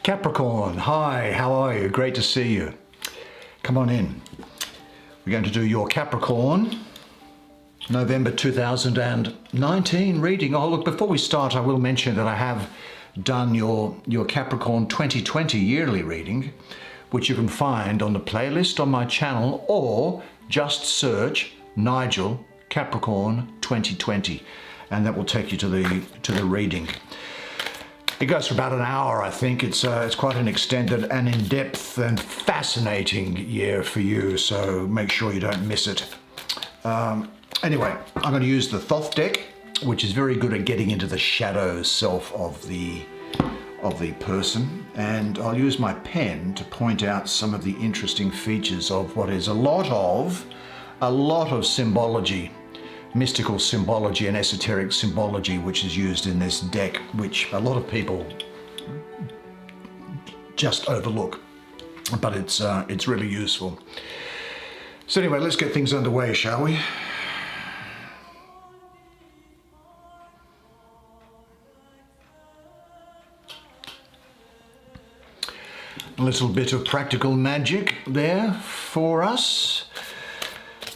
Capricorn, hi, how are you? Great to see you. Come on in. We're going to do your Capricorn, November 2019 reading. Oh, look, before we start, I will mention that I have done your Capricorn 2020 yearly reading, which you can find on the playlist on my channel, or just search Nigel Capricorn 2020, and that will take you to the reading. It goes for about an hour, I think. It's quite an extended and in-depth and fascinating year for you, so make sure you don't miss it. Anyway, I'm going to use the Thoth deck, which is very good at getting into the shadow self of the person, and I'll use my pen to point out some of the interesting features of what is a lot of symbology, mystical symbology and esoteric symbology, which is used in this deck, which a lot of people just overlook, but it's really useful. So anyway, let's get things underway, shall we? A little bit of practical magic there for us.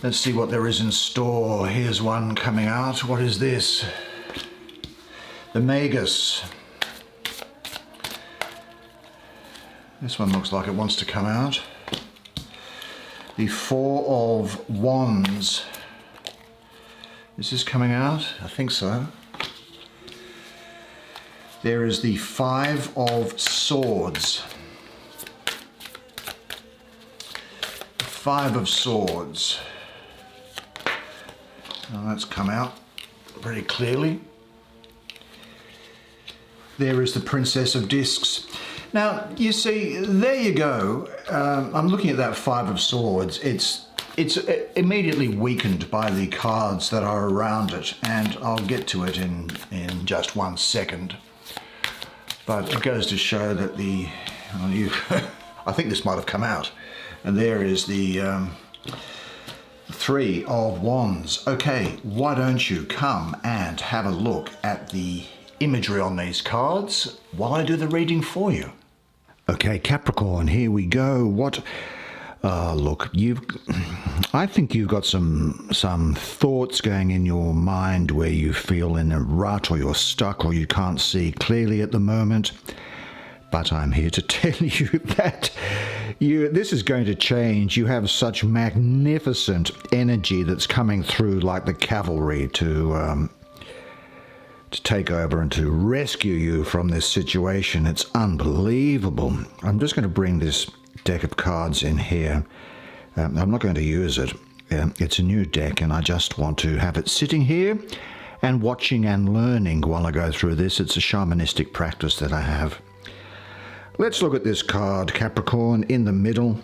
Let's see what there is in store. Here's one coming out. What is this? The magus. This one looks like it wants to come out. The Four of Wands. Is this coming out? I think so. There is the Five of Swords. Five of Swords. Now that's come out pretty clearly. There is the Princess of Discs. Now, you see, there you go. I'm looking at that Five of Swords. It's immediately weakened by the cards that are around it, and I'll get to it in just 1 second. But it goes to show that I think this might have come out. And there is the Three of Wands. Okay, why don't you come and have a look at the imagery on these cards while I do the reading for you. Okay, Capricorn, here we go. Look, I think you've got some thoughts going in your mind where you feel in a rut, or you're stuck, or you can't see clearly at the moment. But I'm here to tell you that this is going to change. You have such magnificent energy that's coming through like the cavalry to take over and to rescue you from this situation. It's unbelievable. I'm just going to bring this deck of cards in here. I'm not going to use it. It's a new deck, and I just want to have it sitting here and watching and learning while I go through this. It's a shamanistic practice that I have. Let's look at this card, Capricorn, in the middle.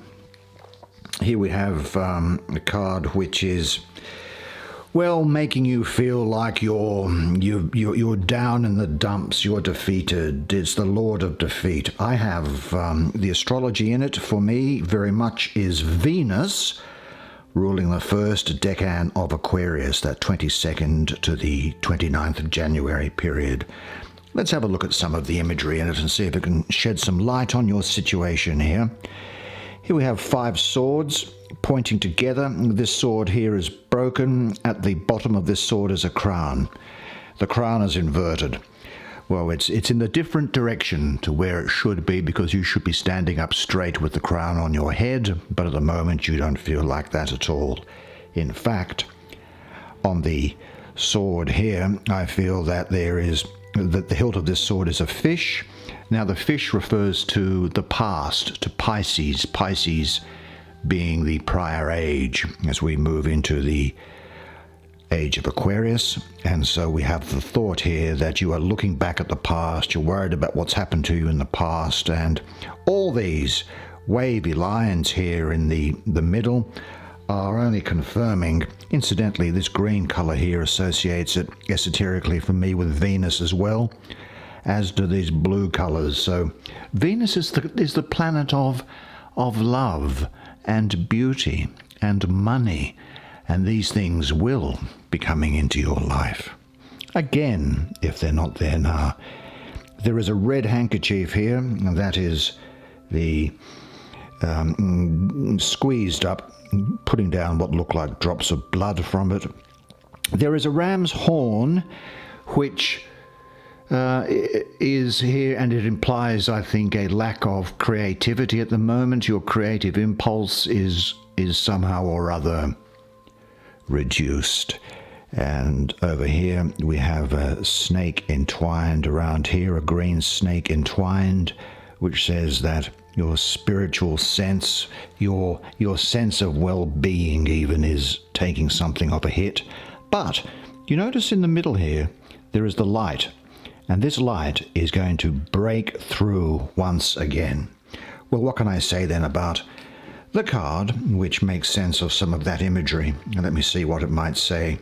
Here we have a card which is, well, making you feel like you're down in the dumps, you're defeated. It's the Lord of Defeat. I have the astrology in it. For me, very much is Venus ruling the first decan of Aquarius, that 22nd to the 29th of January period. Let's have a look at some of the imagery in it and see if it can shed some light on your situation here. Here we have 5 swords pointing together. This sword here is broken. At the bottom of this sword is a crown. The crown is inverted. Well, it's in the different direction to where it should be, because you should be standing up straight with the crown on your head, but at the moment you don't feel like that at all. In fact, on the sword here, I feel that that the hilt of this sword is a fish. Now, the fish refers to the past, to Pisces. Pisces being the prior age as we move into the age of Aquarius. And so we have the thought here that you are looking back at the past, you're worried about what's happened to you in the past, and all these wavy lines here in the middle are only confirming. Incidentally, this green color here associates it esoterically for me with Venus as well, as do these blue colors. So Venus is the planet of love and beauty and money, and these things will be coming into your life. Again, if they're not there now, There is a red handkerchief here, and that is the squeezed up, putting down what look like drops of blood from it. There is a ram's horn, which is here, and it implies, I think, a lack of creativity at the moment. Your creative impulse is somehow or other reduced. And over here we have a snake entwined around here, a green snake entwined, which says that your spiritual sense, your sense of well-being even, is taking something of a hit. But you notice in the middle here there is the light, and this light is going to break through once again. Well, what can I say then about the card, which makes sense of some of that imagery? Let me see what it might say.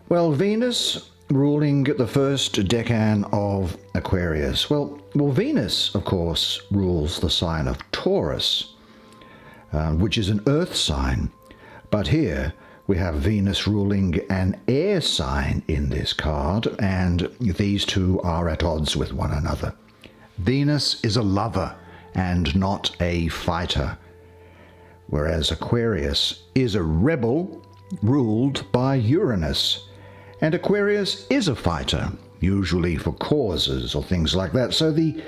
Well, Venus ruling the first decan of Aquarius. Well, Venus, of course, rules the sign of Taurus, which is an earth sign. But here we have Venus ruling an air sign in this card, and these two are at odds with one another. Venus is a lover and not a fighter, whereas Aquarius is a rebel ruled by Uranus. And Aquarius is a fighter, usually for causes or things like that. So the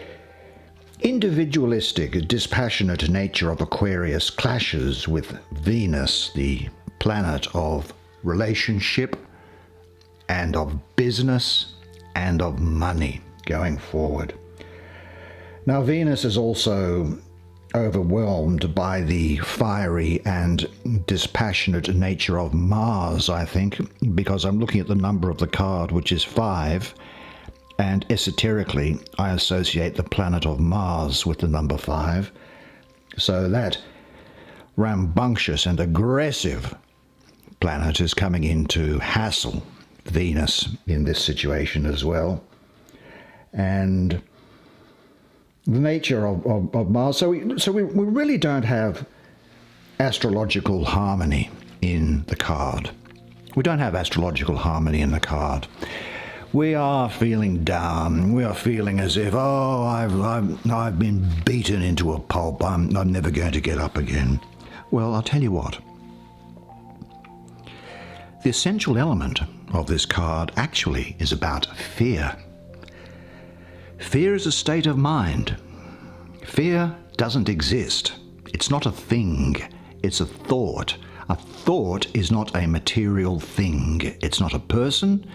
individualistic, dispassionate nature of Aquarius clashes with Venus, the planet of relationship and of business and of money going forward. Now, Venus is also overwhelmed by the fiery and dispassionate nature of Mars, I think, because I'm looking at the number of the card, which is 5, and esoterically I associate the planet of Mars with the number 5. So that rambunctious and aggressive planet is coming in to hassle Venus in this situation as well. And the nature of Mars. So we really don't have astrological harmony in the card. We don't have astrological harmony in the card. We are feeling down. We are feeling as if, I've been beaten into a pulp. I'm never going to get up again. Well, I'll tell you what. The essential element of this card actually is about fear. Fear is a state of mind. Fear doesn't exist. It's not a thing. It's a thought. A thought is not a material thing. It's not a person.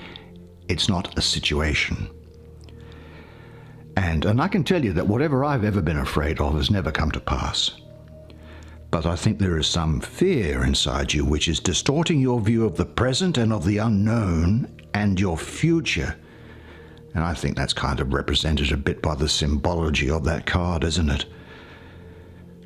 It's not a situation. And I can tell you that whatever I've ever been afraid of has never come to pass. But I think there is some fear inside you which is distorting your view of the present and of the unknown and your future. And I think that's kind of represented a bit by the symbology of that card, isn't it?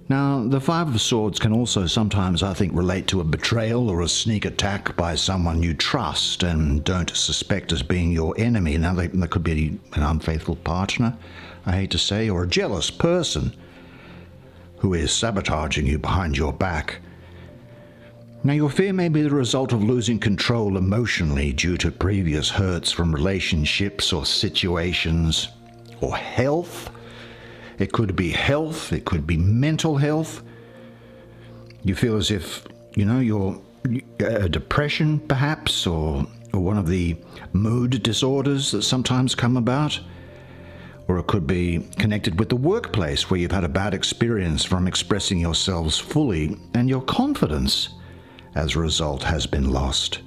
Now, the Five of Swords can also sometimes, I think, relate to a betrayal or a sneak attack by someone you trust and don't suspect as being your enemy. Now, there could be an unfaithful partner, I hate to say, or a jealous person who is sabotaging you behind your back. Now, your fear may be the result of losing control emotionally due to previous hurts from relationships or situations, or health. It could be health, it could be mental health. You feel as if, you're depression perhaps, or one of the mood disorders that sometimes come about. Or it could be connected with the workplace where you've had a bad experience from expressing yourselves fully, and your confidence as a result has been lost.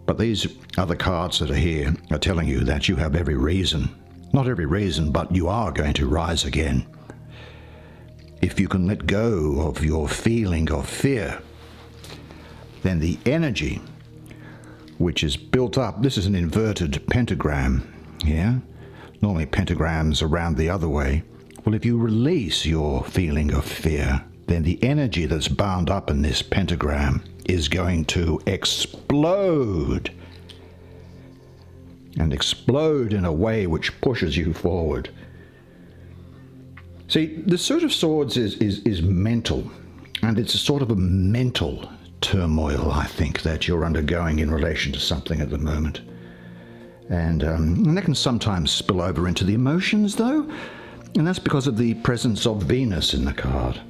But these other cards that are here are telling you that you have every reason, not every reason, but you are going to rise again. If you can let go of your feeling of fear, then the energy which is built up, this is an inverted pentagram here. Normally pentagrams are round the other way. Well, if you release your feeling of fear, then the energy that's bound up in this pentagram is going to explode. And explode in a way which pushes you forward. See, the Suit of Swords is mental, and it's a sort of a mental turmoil, I think, that you're undergoing in relation to something at the moment. And that can sometimes spill over into the emotions, though, and that's because of the presence of Venus in the card.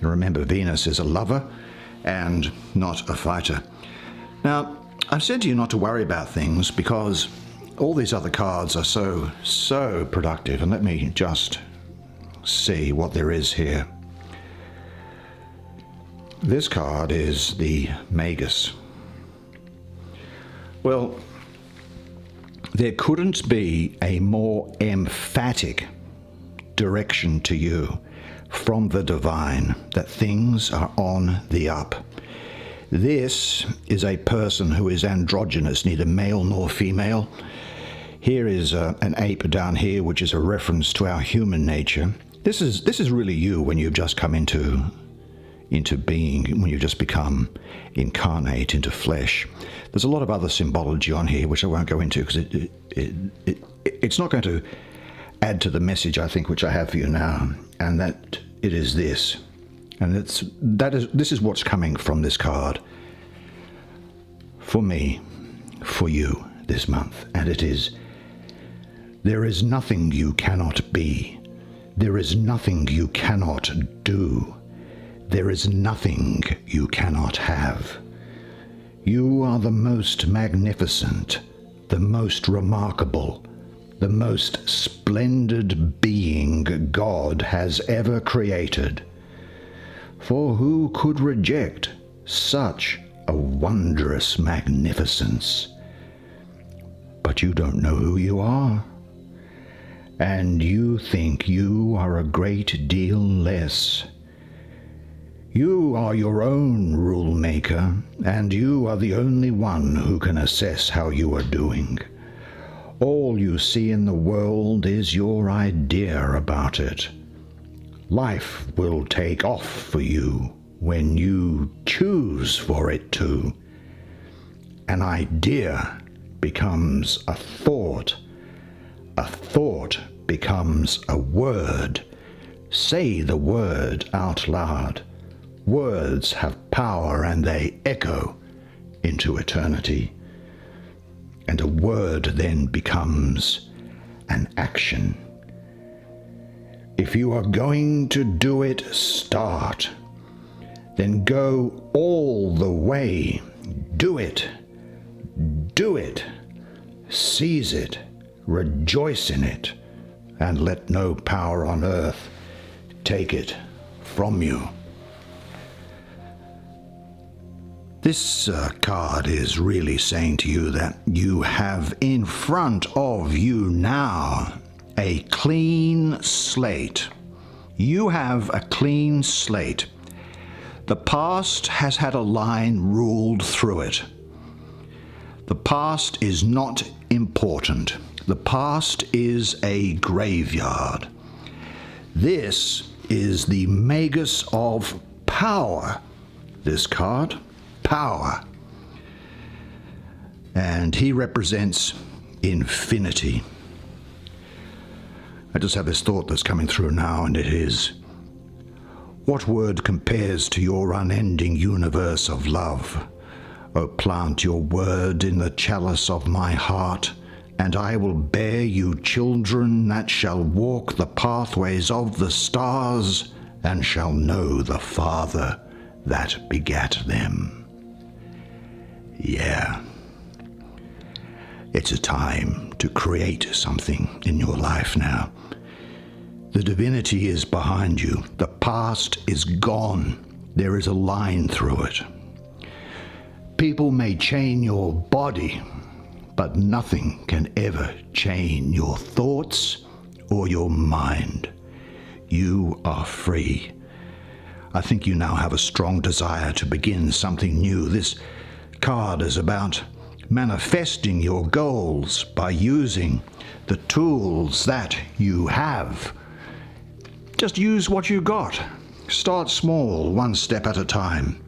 And remember, Venus is a lover and not a fighter. Now, I've said to you not to worry about things because all these other cards are so productive. And let me just see what there is here. This card is the magus. Well, there couldn't be a more emphatic direction to you from the divine that things are on the up. This is a person who is androgynous, neither male nor female. Here is an ape down here, which is a reference to our human nature. This is really you when you've just come into being, when you've just become incarnate into flesh. There's a lot of other symbology on here, which I won't go into because it's not going to add to the message, I think, which I have for you now, and that it is this. And this is what's coming from this card for me, for you this month. And it is, there is nothing you cannot be. There is nothing you cannot do. There is nothing you cannot have. You are the most magnificent, the most remarkable, the most splendid being God has ever created. For who could reject such a wondrous magnificence? But you don't know who you are, and you think you are a great deal less. You are your own rule maker, and you are the only one who can assess how you are doing. All you see in the world is your idea about it. Life will take off for you when you choose for it to. An idea becomes a thought becomes a word. Say the word out loud. Words have power and they echo into eternity. And a word then becomes an action. If you are going to do it, start. Then go all the way. Do it. Do it. Seize it. Rejoice in it. And let no power on earth take it from you. This card is really saying to you that you have in front of you now a clean slate. You have a clean slate. The past has had a line ruled through it. The past is not important. The past is a graveyard. This is the magus of power. This card, power. And he represents infinity. I just have this thought that's coming through now, and it is, what word compares to your unending universe of love? O plant your word in the chalice of my heart, and I will bear you children that shall walk the pathways of the stars, and shall know the Father that begat them. Yeah. It's a time to create something in your life now. The divinity is behind you. The past is gone. There is a line through it. People may chain your body, but nothing can ever chain your thoughts or your mind. You are free. I think you now have a strong desire to begin something new. This card is about manifesting your goals by using the tools that you have. Just use what you got. Start small, one step at a time.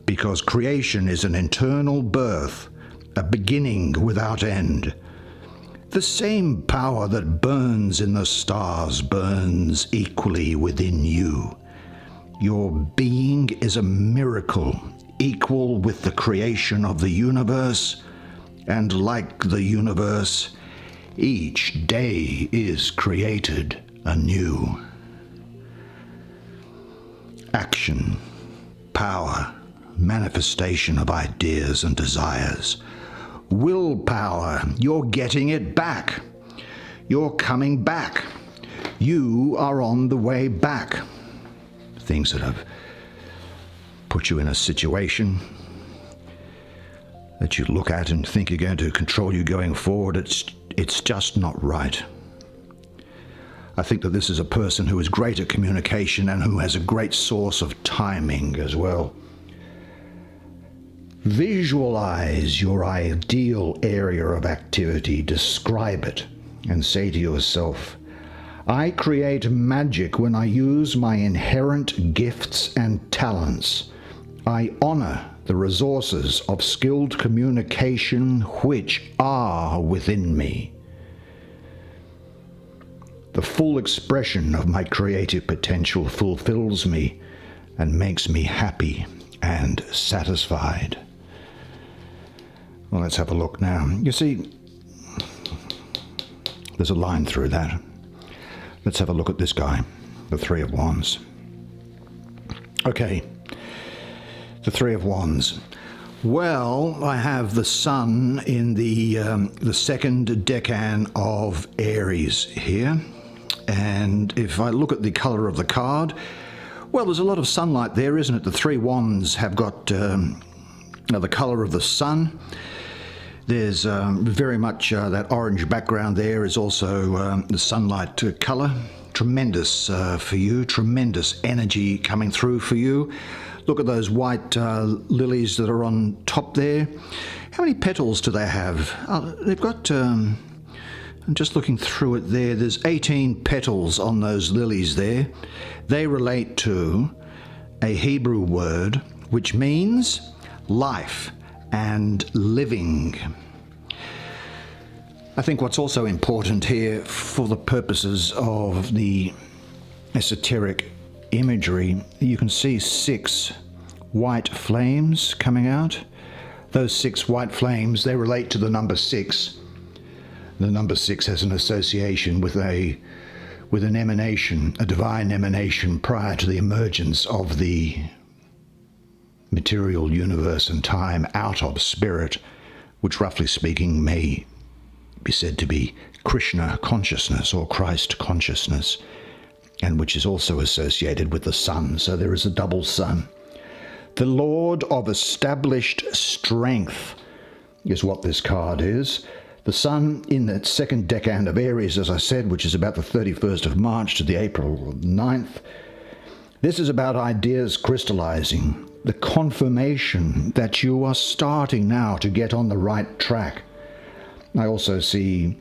Because creation is an eternal birth, a beginning without end. The same power that burns in the stars burns equally within you. Your being is a miracle, equal with the creation of the universe, And like the universe, each day is created anew. Action, power, manifestation of ideas and desires. Willpower, you're getting it back. You're coming back. You are on the way back. Things that have put you in a situation that you look at and think are going to control you going forward, it's just not right. I think that this is a person who is great at communication and who has a great source of timing as well. Visualize your ideal area of activity, describe it, and say to yourself, I create magic when I use my inherent gifts and talents. I honor the resources of skilled communication which are within me. The full expression of my creative potential fulfills me and makes me happy and satisfied. Well, let's have a look now. You see, there's a line through that. Let's have a look at this guy, the Three of Wands. Okay, the Three of Wands. Well, I have the Sun in the second decan of Aries here. And if I look at the color of the card, well, there's a lot of sunlight there, isn't it? The Three Wands have got the color of the sun. There's very much that orange background there is also the sunlight color. Tremendous for you, tremendous energy coming through for you. Look at those white lilies that are on top there. How many petals do they have? They've got, I'm just looking through it there, there's 18 petals on those lilies there. They relate to a Hebrew word which means life and living. I think what's also important here for the purposes of the esoteric imagery, you can see 6 white flames coming out. Those 6 white flames, they relate to the number 6. The number 6 has an association with an emanation, a divine emanation prior to the emergence of the material universe and time out of spirit, which roughly speaking may be said to be Krishna consciousness or Christ consciousness, and which is also associated with the sun. So there is a double sun. The Lord of established strength is what this card is. The sun in the second decan of Aries, as I said, which is about the 31st of March to the April 9th. This is about ideas crystallizing, the confirmation that you are starting now to get on the right track. I also see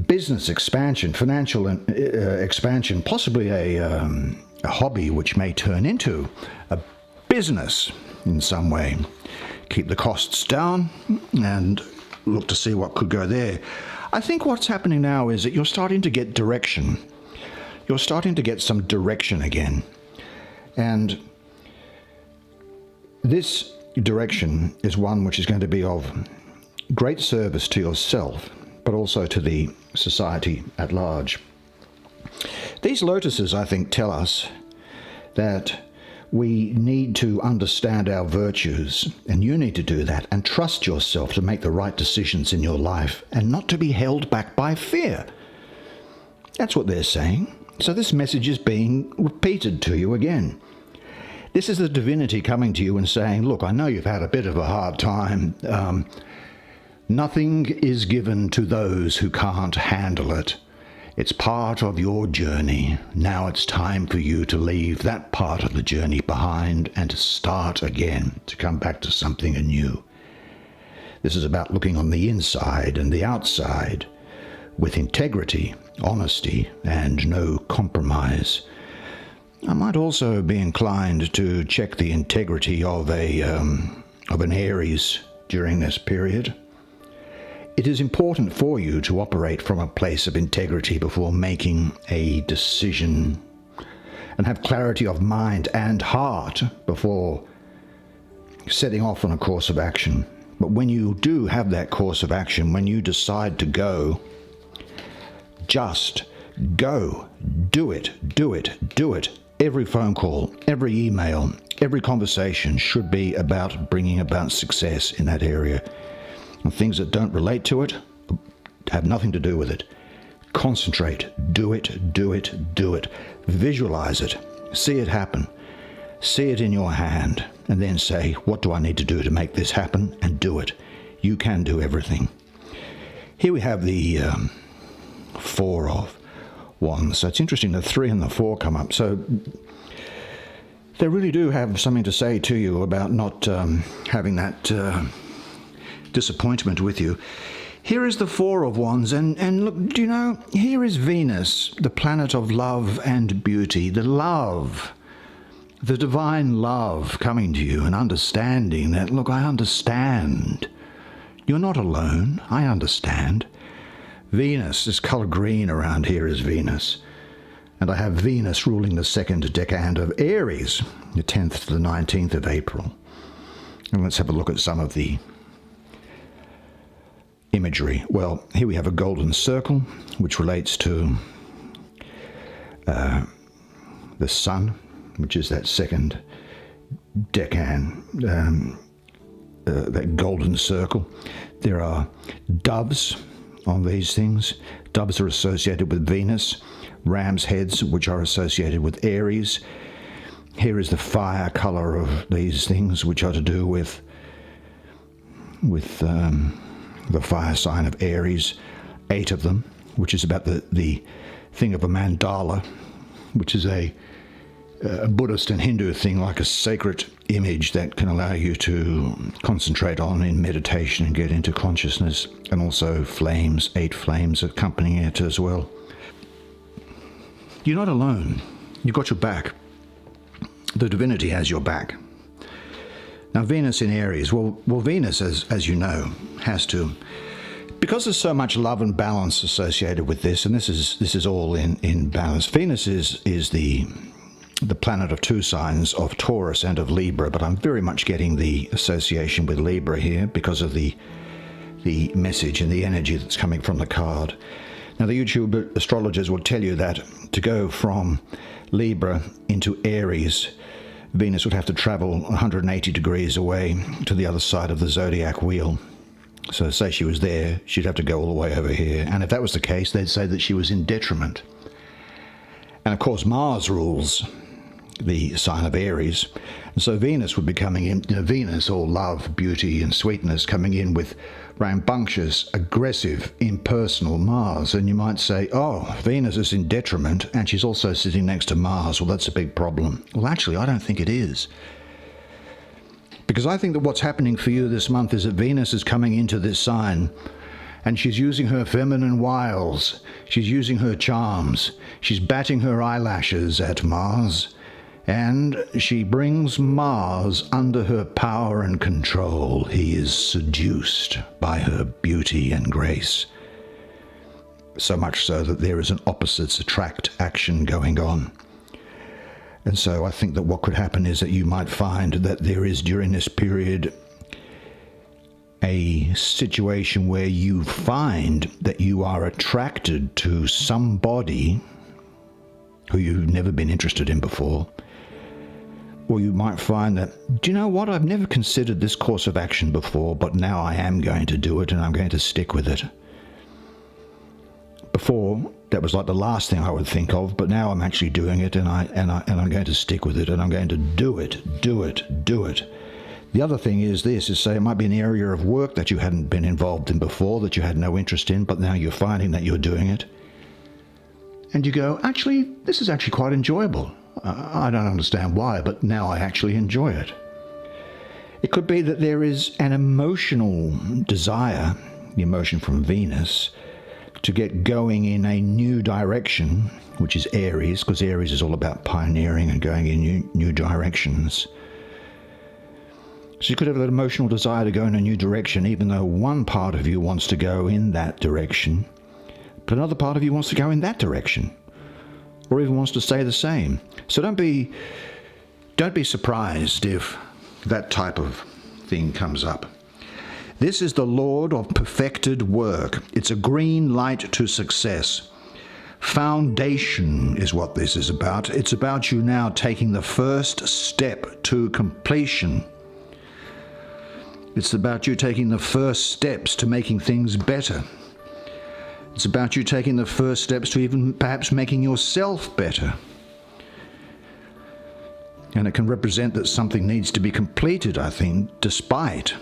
business expansion, financial expansion, possibly a hobby which may turn into a business in some way. Keep the costs down and look to see what could go there. I think what's happening now is that you're starting to get direction. You're starting to get some direction again. And this direction is one which is going to be of great service to yourself, but also to the society at large. These lotuses, I think, tell us that we need to understand our virtues, and you need to do that and trust yourself to make the right decisions in your life and not to be held back by fear. That's what they're saying. So this message is being repeated to you again. This is the divinity coming to you and saying, look, I know you've had a bit of a hard time. Nothing is given to those who can't handle it. It's part of your journey. Now it's time for you to leave that part of the journey behind and to start again, to come back to something anew. This is about looking on the inside and the outside with integrity, honesty, and no compromise. I might also be inclined to check the integrity of an Aries during this period. It is important for you to operate from a place of integrity before making a decision, and have clarity of mind and heart before setting off on a course of action. But when you do have that course of action, when you decide to go, just go. Do it, do it, do it. Every phone call, every email, every conversation should be about bringing about success in that area. And things that don't relate to it have nothing to do with it. Concentrate. Do it, do it, do it. Visualize it. See it happen. See it in your hand. And then say, what do I need to do to make this happen? And do it. You can do everything. Here we have the Four of Wands. So it's interesting, the 3 and the 4 come up. So they really do have something to say to you about not having that disappointment with you. Here is the 4 of Wands, and look, do you know, here is Venus, the planet of love and beauty, the love, the divine love coming to you and understanding that, look, I understand. You're not alone. I understand. Venus, this color green around here is Venus. And I have Venus ruling the second decade of Aries, the 10th to the 19th of April. And let's have a look at some of the imagery. Well, here we have a golden circle, which relates to the sun, which is that second decan, that golden circle. There are doves on these things. Doves are associated with Venus. Ram's heads, which are associated with Aries. Here is the fire color of these things, which are to do with the fire sign of Aries, 8 of them, which is about the thing of a mandala, which is a Buddhist and Hindu thing, like a sacred image that can allow you to concentrate on in meditation and get into consciousness, and also flames, 8 flames accompanying it as well. You're not alone. You've got your back. The divinity has your back. Now, Venus in Aries, well, Venus, as you know, has to, because there's so much love and balance associated with this, and this is all in balance. Venus is the planet of 2 signs, of Taurus and of Libra, but I'm very much getting the association with Libra here because of the message and the energy that's coming from the card. Now, the YouTube astrologers will tell you that to go from Libra into Aries, Venus would have to travel 180 degrees away to the other side of the zodiac wheel. So say she was there, she'd have to go all the way over here. And if that was the case, they'd say that she was in detriment. And of course, Mars rules the sign of Aries. And so Venus would be coming in, Venus, all love, beauty, and sweetness, coming in with rambunctious, aggressive, impersonal Mars. And you might say, oh, Venus is in detriment, and she's also sitting next to Mars. Well, that's a big problem. Well, actually, I don't think it is. Because I think that what's happening for you this month is that Venus is coming into this sign, and she's using her feminine wiles. She's using her charms. She's batting her eyelashes at Mars. And she brings Mars under her power and control. He is seduced by her beauty and grace. So much so that there is an opposites attract action going on. And so I think that what could happen is that you might find that there is, during this period, a situation where you find that you are attracted to somebody who you've never been interested in before. Or you might find that, do you know what, I've never considered this course of action before, but now I am going to do it and I'm going to stick with it. Before, that was like the last thing I would think of, but now I'm actually doing it, and I'm going to stick with it, and I'm going to do it. The other thing is this, is say it might be an area of work that you hadn't been involved in before, that you had no interest in, but now you're finding that you're doing it. And you go, actually, this is actually quite enjoyable. I don't understand why, but now I actually enjoy it. It could be that there is an emotional desire, the emotion from Venus, to get going in a new direction, which is Aries, because Aries is all about pioneering and going in new directions. So you could have an emotional desire to go in a new direction, even though one part of you wants to go in that direction, but another part of you wants to go in that direction, or even wants to stay the same. So don't be surprised if that type of thing comes up. This is the Lord of perfected work. It's a green light to success. Foundation is what this is about. It's about you now taking the first step to completion. It's about you taking the first steps to making things better. It's about you taking the first steps to even perhaps making yourself better. And it can represent that something needs to be completed, I think, despite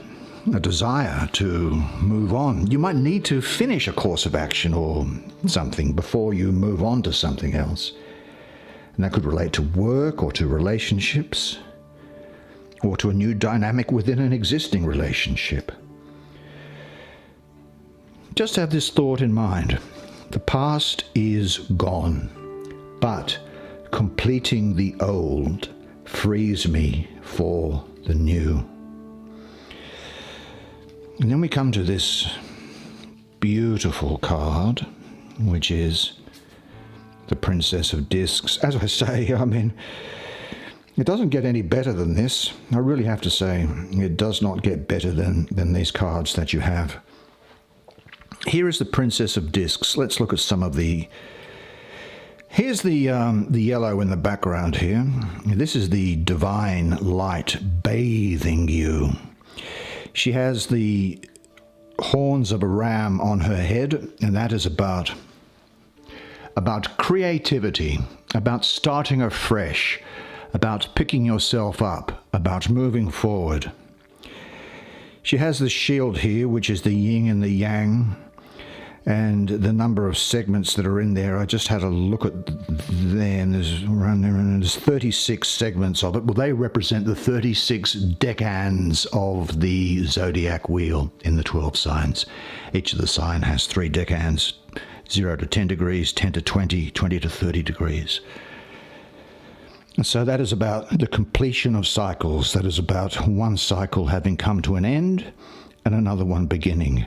a desire to move on. You might need to finish a course of action or something before you move on to something else. And that could relate to work or to relationships or to a new dynamic within an existing relationship. Just have this thought in mind. The past is gone, but completing the old frees me for the new. And then we come to this beautiful card, which is the Princess of Discs. As I say, I mean, it doesn't get any better than this. I really have to say, it does not get better than these cards that you have. Here is the Princess of Discs. Let's look at some of the... Here's the yellow in the background here. This is the divine light bathing you. She has the horns of a ram on her head, and that is about creativity, about starting afresh, about picking yourself up, about moving forward. She has the shield here, which is the yin and the yang, and the number of segments that are in there. I just had a look at them. There's 36 segments of it. Well, they represent the 36 decans of the zodiac wheel in the 12 signs. Each of the sign has 3 decans, 0 to 10 degrees, 10 to 20, 20 to 30 degrees. And so that is about the completion of cycles. That is about one cycle having come to an end and another one beginning.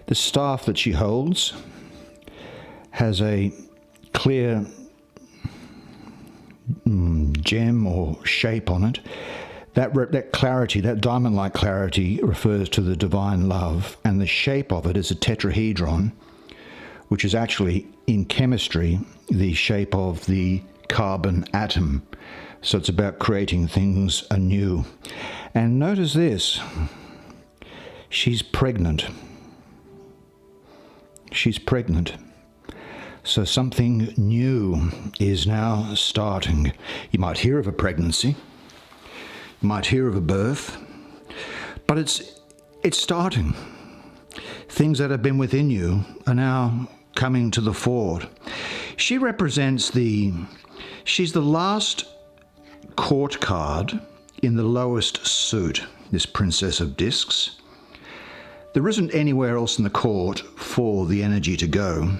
The staff that she holds has a clear gem or shape on it. That clarity, that diamond-like clarity, refers to the divine love, and the shape of it is a tetrahedron, which is actually, in chemistry, the shape of the carbon atom. So it's about creating things anew. And notice this. She's pregnant. She's pregnant. So something new is now starting. You might hear of a pregnancy. You might hear of a birth. But it's starting. Things that have been within you are now coming to the fore. She represents she's the last court card in the lowest suit, this Princess of Discs. There isn't anywhere else in the court for the energy to go.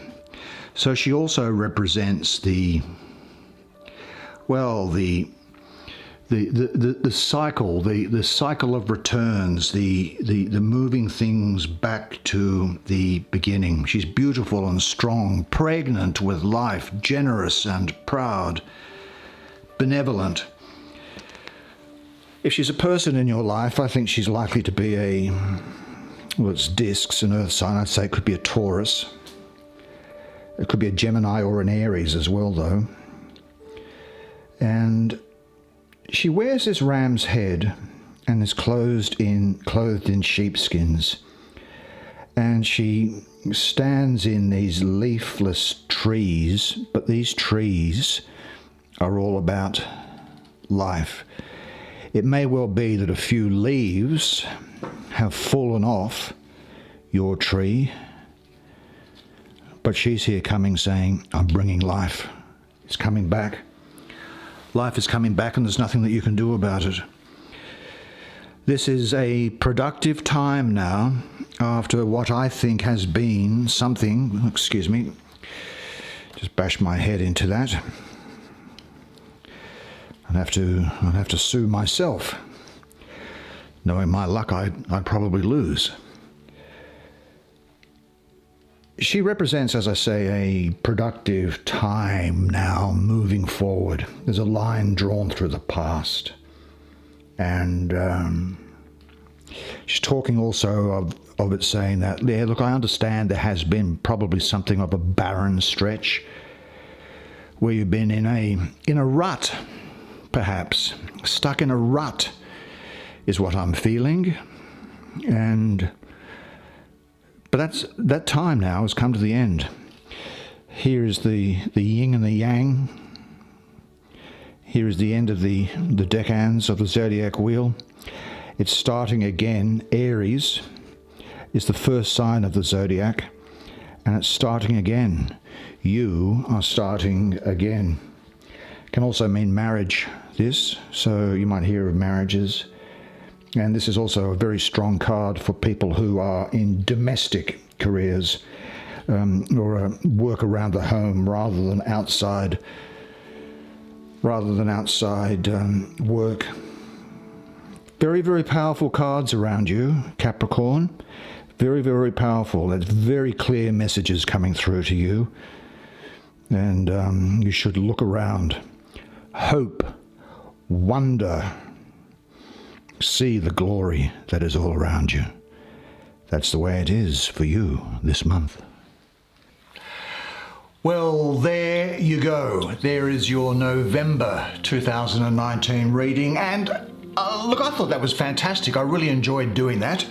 So she also represents the cycle, the cycle of returns, the moving things back to the beginning. She's beautiful and strong, pregnant with life, generous and proud, benevolent. If she's a person in your life, I think she's likely to be it's discs, an earth sign. I'd say it could be a Taurus. It could be a Gemini or an Aries as well, though. And she wears this ram's head and is clothed in sheepskins. And she stands in these leafless trees, but these trees are all about life. It may well be that a few leaves have fallen off your tree, but she's here coming saying, I'm bringing life. It's coming back. Life is coming back, and there's nothing that you can do about it. This is a productive time now after what I think has been something, excuse me, just bash my head into that. I'd have to sue myself. Knowing my luck, I'd probably lose. She represents, as I say, a productive time now moving forward. There's a line drawn through the past. And she's talking also of it saying that, yeah, look, I understand there has been probably something of a barren stretch where you've been in a rut, perhaps. Stuck in a rut is what I'm feeling. But that time now has come to the end. Here is the yin and the yang. Here is the end of the decans of the zodiac wheel. It's starting again. Aries is the first sign of the zodiac, and it's starting again. You are starting again. Can also mean marriage, this, so you might hear of marriages. And this is also a very strong card for people who are in domestic careers, or work around the home rather than outside work. Very, very powerful cards around you, Capricorn. Very, very powerful. There's very clear messages coming through to you. And you should look around. Hope, wonder, see the glory that is all around you. That's the way it is for you this month. Well, there you go. There is your November 2019 reading. And look, I thought that was fantastic. I really enjoyed doing that.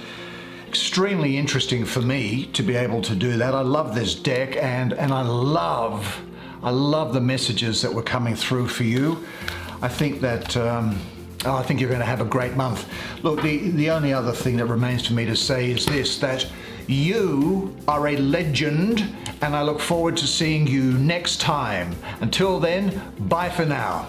Extremely interesting for me to be able to do that. I love this deck, and I love the messages that were coming through for you. I think that I think you're going to have a great month. Look, the only other thing that remains for me to say is this, that you are a legend, and I look forward to seeing you next time. Until then, bye for now.